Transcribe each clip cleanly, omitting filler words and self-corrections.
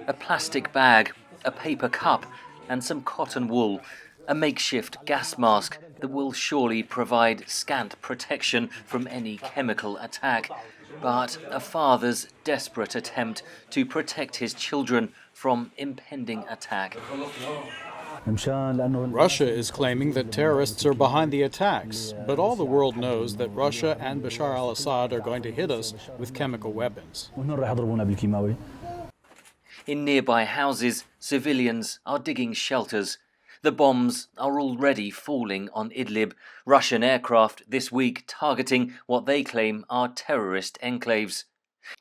A plastic bag, a paper cup and some cotton wool, a makeshift gas mask that will surely provide scant protection from any chemical attack, but a father's desperate attempt to protect his children from impending attack. Russia is claiming that terrorists are behind the attacks, but all the world knows that Russia and Bashar al-Assad are going to hit us with chemical weapons. In nearby houses, civilians are digging shelters. The bombs are already falling on Idlib, Russian aircraft this week targeting what they claim are terrorist enclaves.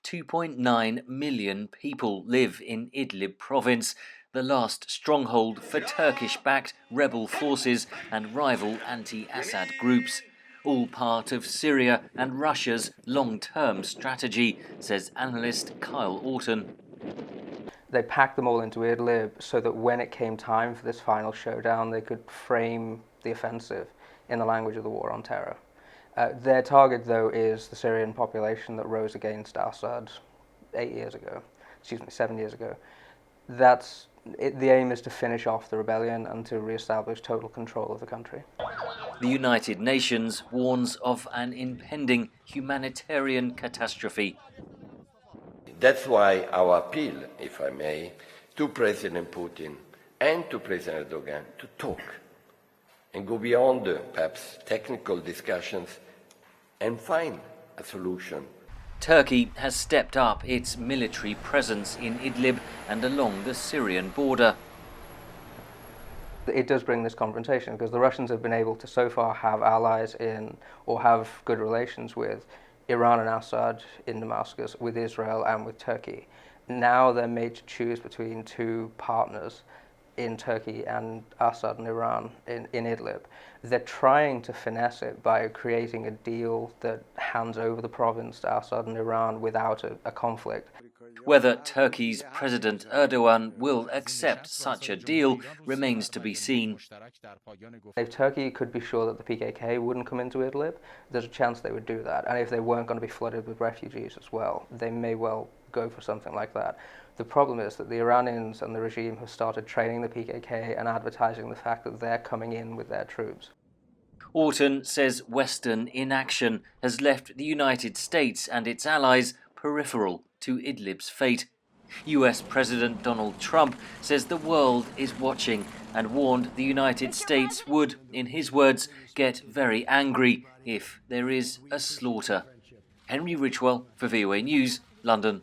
2.9 million people live in Idlib province, the last stronghold for Turkish-backed rebel forces and rival anti-Assad groups. All part of Syria and Russia's long-term strategy, says analyst Orton. They packed them all into Idlib so that when it came time for this final showdown, they could frame the offensive in the language of the war on terror. Their target, though, is the Syrian population that rose against Assad 7 years ago. The aim is to finish off the rebellion and to re-establish total control of the country. The United Nations warns of an impending humanitarian catastrophe. That's why our appeal, if I may, to President Putin and to President Erdogan to talk and go beyond perhaps technical discussions and find a solution. Turkey has stepped up its military presence in Idlib and along the Syrian border. It does bring this confrontation because the Russians have been able to so far have allies in, or have good relations with, Iran and Assad in Damascus, with Israel and with Turkey. Now they're made to choose between two partners in Turkey and Assad and Iran in Idlib. They're trying to finesse it by creating a deal that hands over the province to Assad and Iran without a conflict. Whether Turkey's President Erdogan will accept such a deal remains to be seen. If Turkey could be sure that the PKK wouldn't come into Idlib, there's a chance they would do that. And if they weren't going to be flooded with refugees as well, they may well go for something like that. The problem is that the Iranians and the regime have started training the PKK and advertising the fact that they're coming in with their troops. Orton says Western inaction has left the United States and its allies peripheral to Idlib's fate. US President Donald Trump says the world is watching and warned the United States would, in his words, get very angry if there is a slaughter. Henry Ridgwell for VOA News, London.